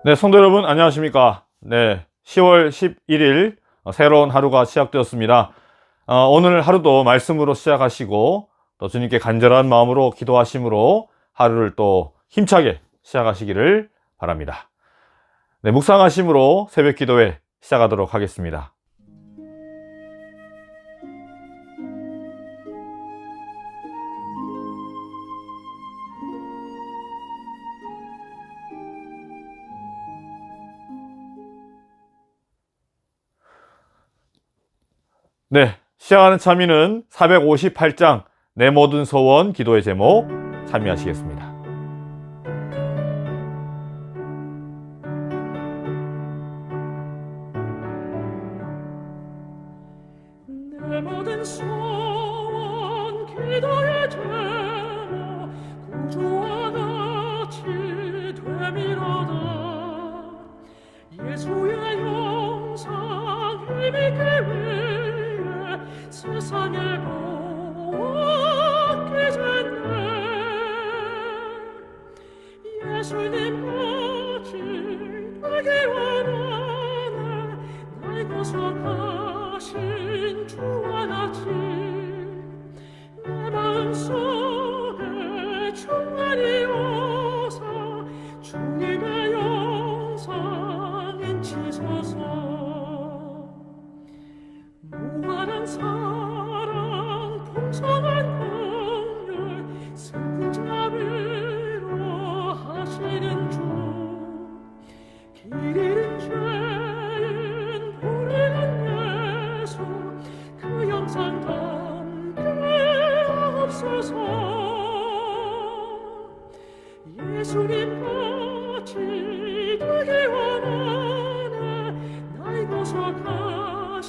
네, 성도 여러분 안녕하십니까? 네, 10월 11일 새로운 하루가 시작되었습니다. 오늘 하루도 말씀으로 시작하시고 또 주님께 간절한 마음으로 기도하심으로 하루를 또 힘차게 시작하시기를 바랍니다. 네, 묵상하심으로 새벽 기도회 시작하도록 하겠습니다. 네, 시작하는 참여는 458장 내 모든 소원 기도의 제목 참여하시겠습니다. 내 모든 소원 기도의 제목 구주와 같이 되미로다. 예수의 영상 힘있게 위해 세상을 보았게 됐네. 예수님 같이 되기 원하네. 날 구속하신 주와 같이 내 마음속에 충만히 오사 주님의 영상 인치소서. 무한한 사랑 풍성한 긍휼 슬픈 자비로 하시는 주. 길 잃은 죄인 불의한 예수 그 영상 담게 하옵소서. 예수님 같이 되기 원하네. 날 구속하신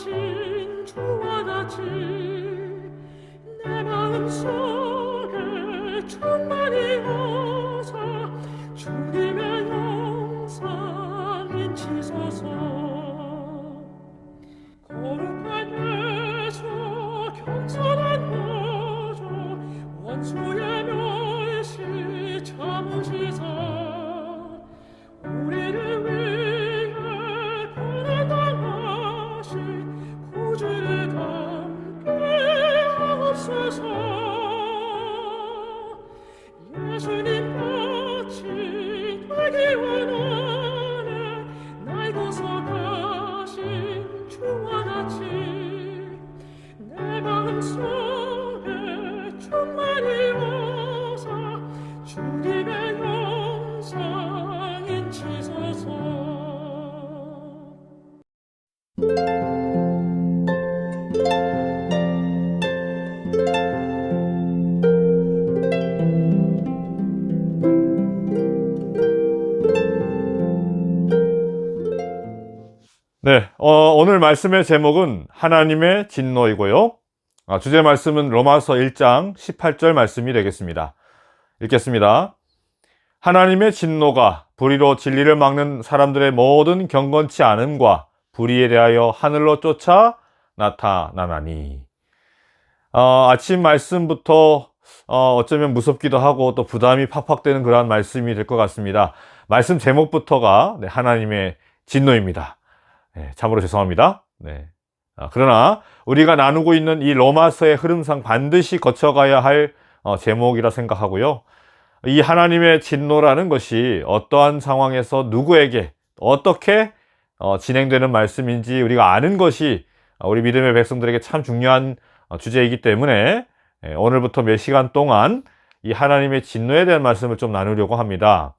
주와 같이 내 마음속에 충만히 오사 주님의 영상 인치소서. 거룩한 예수 겸손한 보조 원수의 멸시 참으시사 우리를 위해 고난당하신 구주를 담게 하옵소서. 예수님 같이 되기 원하네. 날 구속하신 주와 같이 내 마음속에 충만히 오사 주님의 영상 인치소서. 네, 오늘 말씀의 제목은 하나님의 진노이고요. 주제 말씀은 로마서 1장 18절 말씀이 되겠습니다. 읽겠습니다. 하나님의 진노가 불의로 진리를 막는 사람들의 모든 경건치 않음과 불의에 대하여 하늘로 쫓아 나타나나니. 아침 말씀부터 어쩌면 무섭기도 하고 또 부담이 팍팍 되는 그러한 말씀이 될 것 같습니다. 말씀 제목부터가 하나님의 진노입니다. 네, 참으로 죄송합니다. 네. 그러나 우리가 나누고 있는 이 로마서의 흐름상 반드시 거쳐가야 할 제목이라 생각하고요. 이 하나님의 진노라는 것이 어떠한 상황에서 누구에게 어떻게 진행되는 말씀인지 우리가 아는 것이 우리 믿음의 백성들에게 참 중요한 주제이기 때문에 오늘부터 몇 시간 동안 이 하나님의 진노에 대한 말씀을 좀 나누려고 합니다.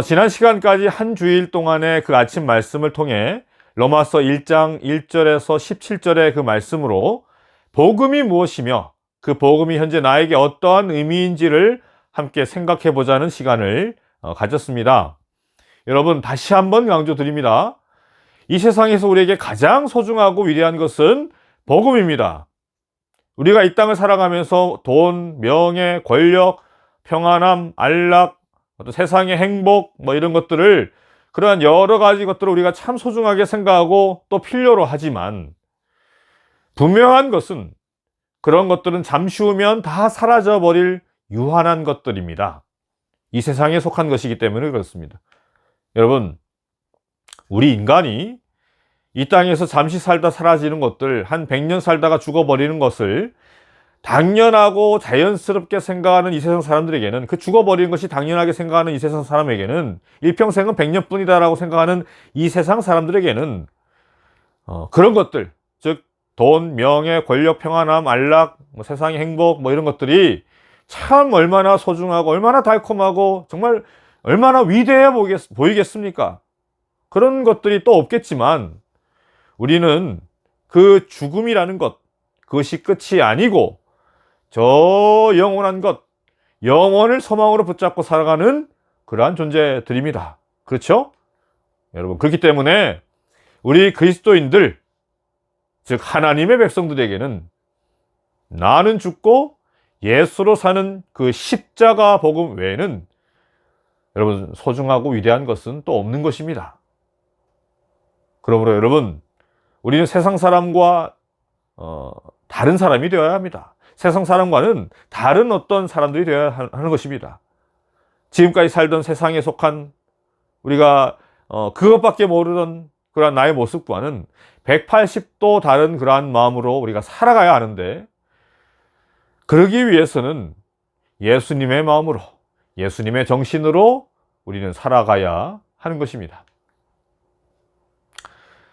지난 시간까지 한 주일 동안의 그 아침 말씀을 통해 로마서 1장 1절에서 17절의 그 말씀으로 복음이 무엇이며 그 복음이 현재 나에게 어떠한 의미인지를 함께 생각해 보자는 시간을 가졌습니다. 여러분, 다시 한번 강조드립니다. 이 세상에서 우리에게 가장 소중하고 위대한 것은 복음입니다. 우리가 이 땅을 살아가면서 돈, 명예, 권력, 평안함, 안락, 어떤 세상의 행복 이런 것들을, 그러한 여러 가지 것들을 우리가 참 소중하게 생각하고 또 필요로 하지만 분명한 것은 그런 것들은 잠시 후면 다 사라져 버릴 유한한 것들입니다. 이 세상에 속한 것이기 때문에 그렇습니다. 여러분, 우리 인간이 이 땅에서 잠시 살다 사라지는 것들, 한 100년 살다가 죽어버리는 것을 당연하고 자연스럽게 생각하는 이 세상 사람들에게는, 그 죽어버리는 것이 당연하게 생각하는 이 세상 사람에게는, 일평생은 100년뿐이다 라고 생각하는 이 세상 사람들에게는 그런 것들, 즉 돈, 명예, 권력, 평안함, 안락, 세상의 행복, 이런 것들이 참 얼마나 소중하고 얼마나 달콤하고 정말 얼마나 위대해 보이겠습니까? 그런 것들이 또 없겠지만, 우리는 그 죽음이라는 것, 그것이 끝이 아니고 저 영원한 것, 영원을 소망으로 붙잡고 살아가는 그러한 존재들입니다. 그렇죠? 여러분, 그렇기 때문에 우리 그리스도인들, 즉 하나님의 백성들에게는 나는 죽고 예수로 사는 그 십자가 복음 외에는 여러분 소중하고 위대한 것은 또 없는 것입니다. 그러므로 여러분, 우리는 세상 사람과 다른 사람이 되어야 합니다. 세상 사람과는 다른 어떤 사람들이 되어야 하는 것입니다. 지금까지 살던 세상에 속한 우리가 그것밖에 모르던 그러한 나의 모습과는 180도 다른 그러한 마음으로 우리가 살아가야 하는데, 그러기 위해서는 예수님의 마음으로, 예수님의 정신으로 우리는 살아가야 하는 것입니다.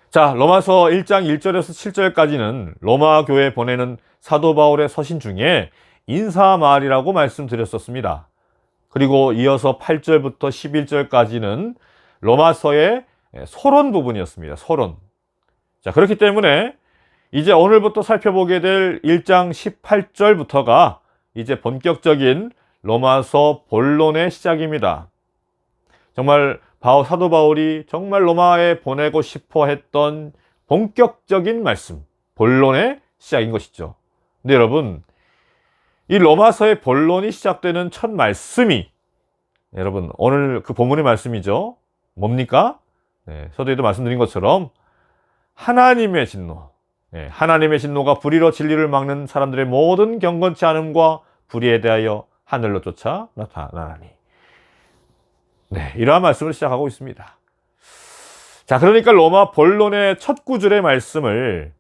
자, 로마서 1장 1절에서 7절까지는 로마 교회에 보내는 사도 바울의 서신 중에 인사말이라고 말씀드렸었습니다. 그리고 이어서 8절부터 11절까지는 로마서의 서론 부분이었습니다. 서론. 자, 그렇기 때문에 이제 오늘부터 살펴보게 될 1장 18절부터가 이제 본격적인 로마서 본론의 시작입니다. 정말 사도 바울이 정말 로마에 보내고 싶어 했던 본격적인 말씀, 본론의 시작인 것이죠. 근데 여러분, 이 로마서의 본론이 시작되는 첫 말씀이, 여러분, 오늘 그 본문의 말씀이죠. 뭡니까? 서두에도 말씀드린 것처럼 하나님의 진노, 하나님의 진노가 불의로 진리를 막는 사람들의 모든 경건치 않음과 불의에 대하여 하늘로 쫓아 나타나니. 이러한 말씀을 시작하고 있습니다. 자, 그러니까 로마 본론의 첫 구절의 말씀을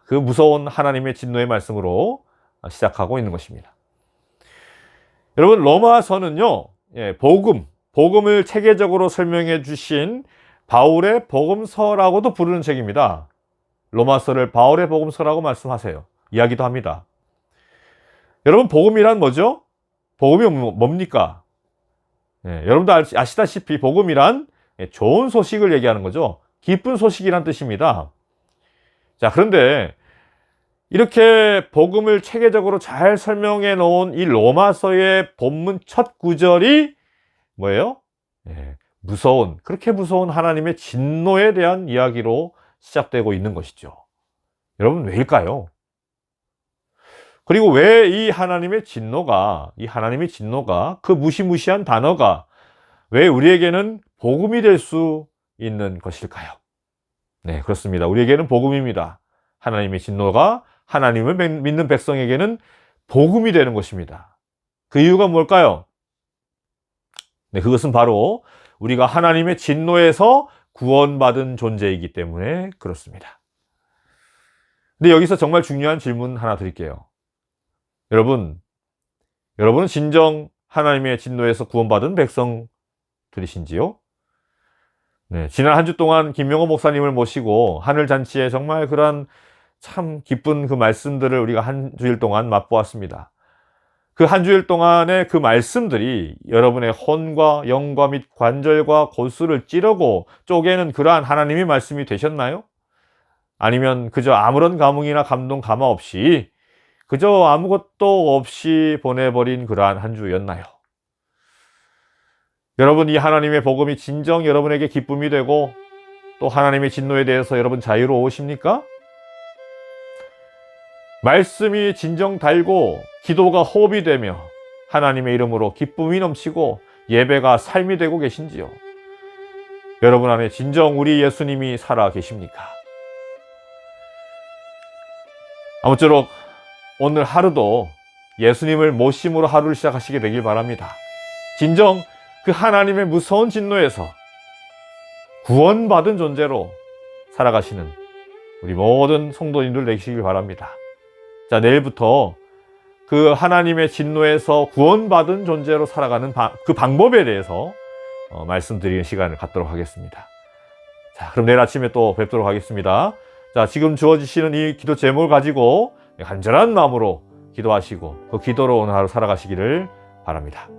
그 무서운 하나님의 진노의 말씀으로 시작하고 있는 것입니다. 여러분, 로마서는요, 복음을 체계적으로 설명해 주신 바울의 복음서라고도 부르는 책입니다. 로마서를 바울의 복음서라고 말씀하세요. 이야기도 합니다. 여러분, 복음이란 뭐죠? 복음이 뭡니까? 여러분도 아시다시피 복음이란 좋은 소식을 얘기하는 거죠. 기쁜 소식이란 뜻입니다. 자, 그런데 이렇게 복음을 체계적으로 잘 설명해 놓은 이 로마서의 본문 첫 구절이 뭐예요? 그렇게 무서운 하나님의 진노에 대한 이야기로 시작되고 있는 것이죠. 여러분, 왜일까요? 그리고 왜 이 하나님의 진노가, 그 무시무시한 단어가 왜 우리에게는 복음이 될 수 있는 것일까요? 네, 그렇습니다. 우리에게는 복음입니다. 하나님의 진노가 하나님을 믿는 백성에게는 복음이 되는 것입니다. 그 이유가 뭘까요? 네, 그것은 바로 우리가 하나님의 진노에서 구원받은 존재이기 때문에 그렇습니다. 근데 여기서 정말 중요한 질문 하나 드릴게요. 여러분은 진정 하나님의 진노에서 구원받은 백성들이신지요? 네, 지난 한 주 동안 김명호 목사님을 모시고 하늘잔치에 정말 그러한 참 기쁜 그 말씀들을 우리가 한 주일 동안 맛보았습니다. 그 한 주일 동안의 그 말씀들이 여러분의 혼과 영과 및 관절과 골수를 찌르고 쪼개는 그러한 하나님의 말씀이 되셨나요? 아니면 그저 아무런 감흥이나 감동 감화 없이 그저 아무것도 없이 보내버린 그러한 한 주였나요? 여러분, 이 하나님의 복음이 진정 여러분에게 기쁨이 되고 또 하나님의 진노에 대해서 여러분 자유로우십니까? 말씀이 진정 달고 기도가 호흡이 되며 하나님의 이름으로 기쁨이 넘치고 예배가 삶이 되고 계신지요? 여러분 안에 진정 우리 예수님이 살아 계십니까? 아무쪼록 오늘 하루도 예수님을 모심으로 하루를 시작하시게 되길 바랍니다. 진정 그 하나님의 무서운 진노에서 구원받은 존재로 살아가시는 우리 모든 성도님들 되시길 바랍니다. 자, 내일부터 그 하나님의 진노에서 구원받은 존재로 살아가는 그 방법에 대해서 말씀드리는 시간을 갖도록 하겠습니다. 자, 그럼 내일 아침에 또 뵙도록 하겠습니다. 자, 지금 주어지시는 이 기도 제목을 가지고 간절한 마음으로 기도하시고 그 기도로 오늘 하루 살아가시기를 바랍니다.